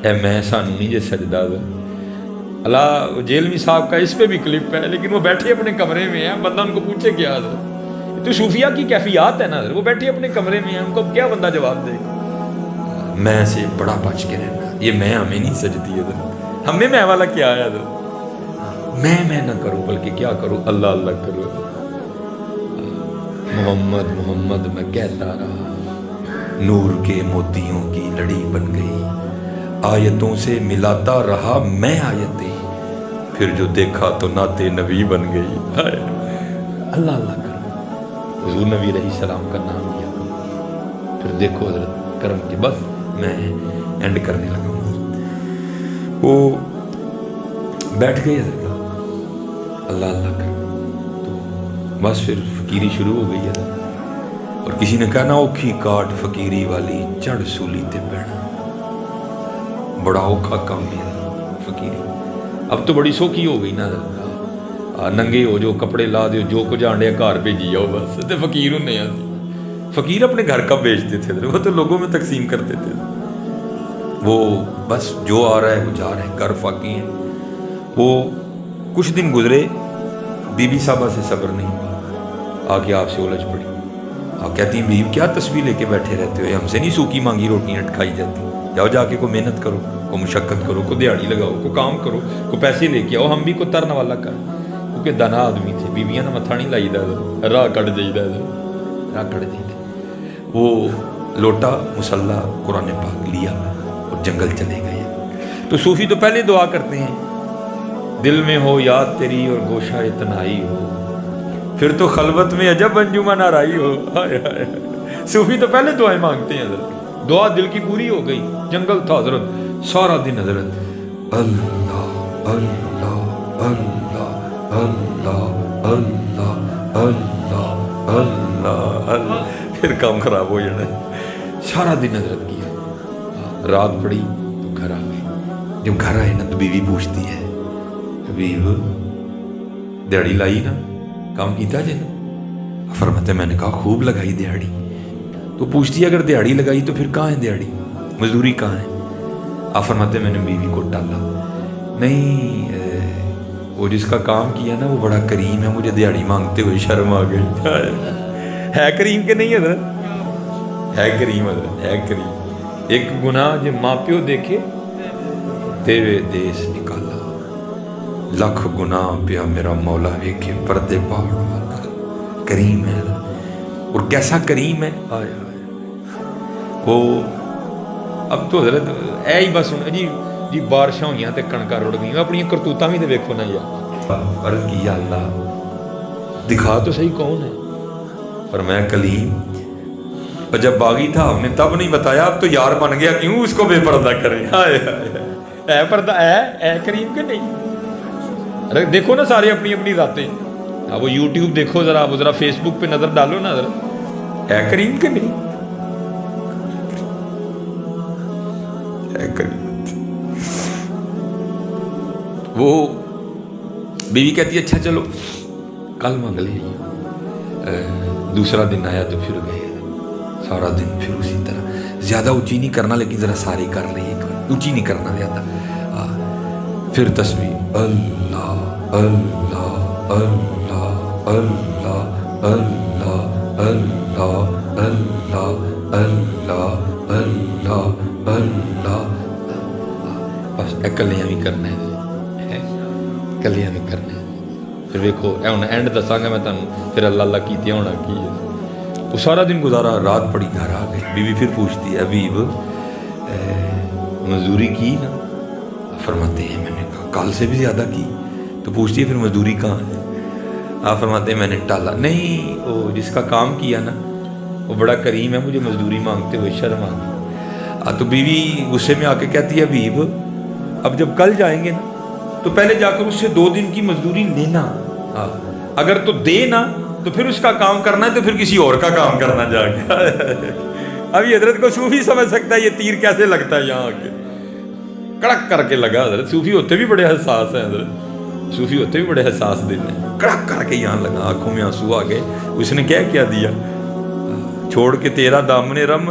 اے میں سانو نہیں جے سجدہ دے اللہ جیلوی صاحب کا اس پہ بھی کلپ ہے، لیکن وہ بیٹھے اپنے کمرے میں ہیں، بندہ ان کو پوچھے کیا حضرت، تو صوفیہ کی کیفیات ہے نا حضرت، وہ بیٹھے اپنے کمرے میں ہیں، ان کو کیا بندہ جواب دے گا؟ میں سے بڑا بچ کے رہنا، یہ میں ہمیں نہیں سجدی حضرت، ہمیں میں والا کیا ہے حضرت، میں نہ کروں بلکہ کیا کروں، اللہ اللہ کروں، محمد محمد میں کہتا رہا، نور کے موتیوں کی لڑی بن گئی، آیتوں سے ملاتا رہا میں آیتیں، پھر جو دیکھا تو نعت نبی بن گئی، اللہ اللہ کرو، حضور نبی علیہ السلام کا نام لیا کرو، پھر دیکھو حضرت کرم کے، بس میں اینڈ کرنے لگا ہوں۔ وہ بیٹھ گئے حضرت، اللہ اللہ کرو، تو بس پھر فقیری شروع ہو گئی ہے، اور کسی نے کہا نا اوکھی کاٹ فقیری والی چڑھ سولی تے پینا، بڑا اوکھا کام ہے فقیری، اب تو بڑی سوکھی ہو گئی نا، ننگے ہو جو کپڑے لا دیو جو کچھ آنڈے گھر بھیجی جاؤ بس، تے فقیر ہونے ہیں، فقیر اپنے گھر کب بیچتے تھے، وہ تو لوگوں میں تقسیم کرتے تھے، وہ بس جو آ رہا ہے وہ جا رہا ہے، گھر فاقی ہیں۔ وہ کچھ دن گزرے، بی بی صاحبہ سے صبر نہیں، آ کے آپ سے الجھ پڑی، آپ کہتی ہیں بیوی کیا تسبیح لے کے بیٹھے رہتے ہو، ہم سے نہیں سوکھی مانگی روٹیاں کھائی جاتی، جاؤ جا کے کوئی محنت کرو، کوئی مشقت کرو، کوئی دیہڑی لگاؤ، کوئی کام کرو، کوئی پیسے لے کے آؤ، ہم بھی کوئی ترن والا کر، کیونکہ دانا آدمی تھے، بیویاں نے متھا نہیں لائی دا، راہ کٹ جائی دا، راہ کٹ جائی دا۔ وہ لوٹا مسلح قرآن پاک لیا اور جنگل چلے گئے۔ تو صوفی تو پہلے دعا کرتے ہیں، دل میں ہو یاد تیری اور گوشہ تنہائی ہو، پھر تو خلوت میں عجب انجمن آرائی ہو، ہائے ہائے۔ صوفی تو پہلے دعائیں مانگتے ہیں حضرت، دعا دل کی پوری ہو گئی، جنگل تھا حضرت، سارا دن حضرت اللہ اللہ اللہ اللہ اللہ اللہ اللہ اللہ، پھر کام خراب ہو جانا ہے، سارا دن حضرت کیا، رات پڑی تو گھر آ گئے، جب گھر آئے نا تو بیوی پوچھتی ہے، حبیب دیہڑی لائی نا، کام کیتا جی نا؟ فرماتے میں نے کہا خوب لگائی دیہڑی، تو پوچھتی ہے اگر دیہڑی لگائی تو پھر کہاں ہے دیہڑی، مزدوری کہاں ہے؟ آپ فرماتے میں نے بیوی کو ٹالا، نہیں وہ جس کا کام کیا نا وہ بڑا کریم ہے، مجھے دیہڑی مانگتے ہوئے شرم آ گئی، ہے کریم کہ نہیں حضرت؟ ہے کریم حضرت، ہے کریم۔ ایک گناہ جو ماں پیو دیکھے تیرے دیس نکالا، لکھ گناہ پیا میرا مولا ویکھے پردے پاڑ والا، کریم ہے، اور کیسا کریم ہے، آیا وہ اب تو حضرت اے ہی بس جی بارشاں ہوئیاں تے کنکاں رڑ گئیاں، اپنی کرتوتاں بھی تے ویکھو نا یار، عرض کیا اللہ دکھا تو صحیح کون ہے، فرمایا کلیم، اور جب باغی تھا ہم نے تب نہیں بتایا، اب تو یار بن گیا کیوں اس کو بے پردہ کریں، ہائے ہائے، اے پردہ اے کریم کہ نہیں؟ ارے دیکھو نا سارے اپنی اپنی ذاتیں، وہ یوٹیوب دیکھو ذرا، وہ ذرا فیس بک پہ نظر ڈالو نا ذرا، اے کریم کہ نہیں؟ اے کریم۔ وہ بیوی کہتی ہے اچھا چلو کل مانگ لے، دوسرا دن آیا تو پھر گئے، سارا دن پھر اسی طرح، زیادہ اونچی نہیں کرنا لیکن ذرا ساری کر رہی ہے، اونچی نہیں کرنا زیادہ، پھر تسبیح اللہ اللہ اللہ اللہ اللہ اللہ اللہ اللہ اللہ اللہ، بس کلیاں بھی کرنا ہے، کلیاں بھی کرنا ہے، پھر ویکھو ہن اینڈ دساں گا میں تانوں، پھر اللہ اللہ کیتیاں ہونا کی ہے۔ وہ سارا دن گزارا، رات پڑی، گھر آ گئی، بیوی پھر پوچھتی ہے حبیب مزدوری کی نا؟ فرماتے ہیں میں نے کہا کل سے بھی زیادہ کی، تو پوچھتی ہے پھر مزدوری کہاں ہے؟ آپ فرماتے ہیں میں نے ٹالا، نہیں وہ جس کا کام کیا نا وہ بڑا کریم ہے، مجھے مزدوری مانگتے ہوئے شرم آ گئی۔ تو بیوی غصے میں آ کے کہتی ہے حبیب اب جب کل جائیں گے نا تو پہلے جا کر اس سے 2 دن کی مزدوری لینا، اگر تو دے نا تو پھر اس کا کام کرنا ہے، تو پھر کسی اور کا کام کرنا جا کے۔ اب یہ حضرت کو صوفی سمجھ سکتا ہے یہ تیر کیسے لگتا ہے، یہاں آ کے کڑک کر کے لگا، حضرت صوفی ہوتے بھی بڑے حساس ہیں، حضرت صوفی ہوتے بھی بڑے حساس دل ہیں، کڑک کر کے یہاں لگا، آنکھوں میں آنسو آ گئے۔ اس نے کیا دیا، چھوڑ کے تیرا دامن رم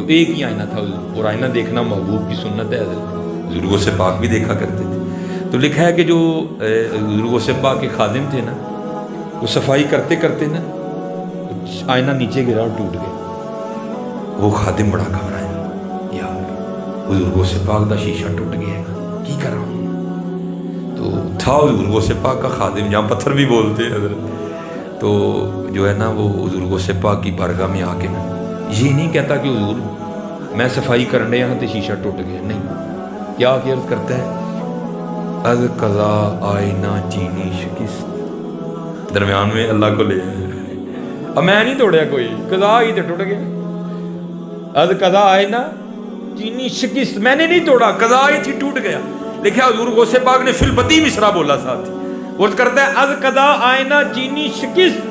تو ایک ہی آئینہ تھا اور آئینہ دیکھنا محبوب کی سنت ہے، حضور غوث پاک بھی دیکھا کرتے تھے۔ تو لکھا ہے کہ جو حضور غوث پاک کے خادم تھے نا، وہ صفائی کرتے کرتے نا آئینہ نیچے گرا اور ٹوٹ گیا۔ وہ خادم بڑا گھبرایا، یار حضور غوث پاک دا شیشہ ٹوٹ گیا ہے، کی کر رہا ہوں؟ تو تھا حضور غوث پاک کا خادم، جہاں پتھر بھی بولتے ہیں حضرت، تو جو ہے نا وہ حضور غوث پاک کی بارگاہ میں آ کے نا یہ نہیں کہتا کہ حضور میں صفائی کرنے یہاں تے شیشہ ٹوٹ گیا، نہیں، کیا عرض کرتا ہے، از قضا آئینہ چینی شکست، درمیان میں اللہ کو لے آیا، اب میں نہیں توڑیا کوئی، قضا ہی تے ٹوٹ گیا، از قضا آئینہ چینی شکست، میں نے نہیں توڑا، قضا ہی تھی ٹوٹ گیا۔ لکھا حضور غوث پاک نے فی البدی مصرع بولا ساتھ، عرض کرتا ہے از قضا آئینہ چینی شکست،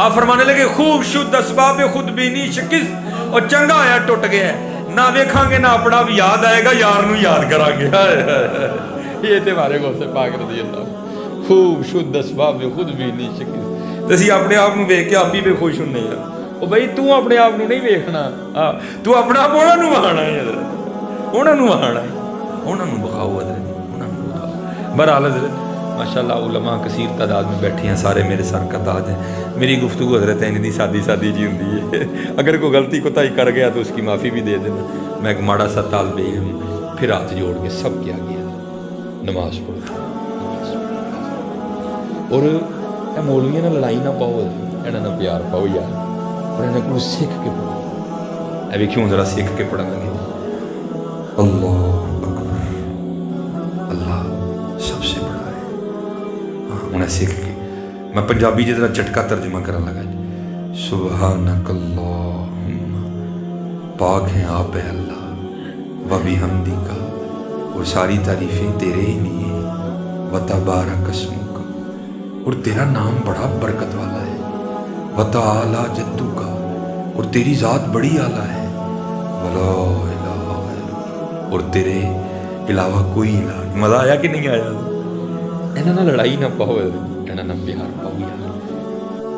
آپ فرمانے لگے خوب شد اسباب خود بینی شکست، اور چنگا آیا ٹوٹ گیا ہے، نہ ویکھاں گے نہ اپنا بھی یاد آئے گا، یار نو یاد کران گے۔ یہ تے ہمارے غوث پاک رضی اللہ، خوب شد اسباب خود بینی شکست، تسی اپنے آپ نو ویکھ کے آپ ہی بے خوش ہونے ہیں، او بھائی تو اپنے آپ نو نہیں ویکھنا، تو اپنا آپ انہاں نو وہانا ہے، حضرت انہاں نو وہانا ہے، انہاں نو بخاؤ حضرت، انہاں نو بخاؤ۔ بہرحال حضرت ماشاءاللہ علماء کثیر تعداد میں بیٹھے ہیں، سارے میرے سر کا تاج ہیں، میری گفتگو حضرت ہے دی سادی سادی جی ہوندی ہے، اگر کوئی غلطی کوتاہی کر گیا تو اس کی معافی بھی دے دینا، میں ایک ماڑا سا طالب علم، پھر ہاتھ جوڑ کے سب کیا گیا نماز پڑھو، اور اے مولویاں نہ لڑائی نہ پاؤ، انہاں نہ پیار پاؤ یار، اور انہاں کو سکھ کے پڑھو، اے ویکھیوں ذرا سکھ کے پڑھن لگے، اللہ اکبر، اللہ سب سے بڑا ہے، انہیں سکھ کے میں پنجابی جتنا چٹکا ترجمہ کرنے لگا، سبحانک اللہم، پاک ہیں آپ ہے اللہ، و بحمدی کا، اور ساری تعریفیں تیرے ہی لیے، و تبارک اسمک، اور تیرا نام بڑا برکت والا ہے، و تعالی جدو کا، اور تیری ذات بڑی اعلیٰ ہے، ولا الہ غیرک، اور تیرے علاوہ کوئی الہ نہیں۔ مزہ آیا کہ نہیں آیا؟ انہاں نہ لڑائی نہ پاؤ، انہاں نہ پیار پاؤ یار۔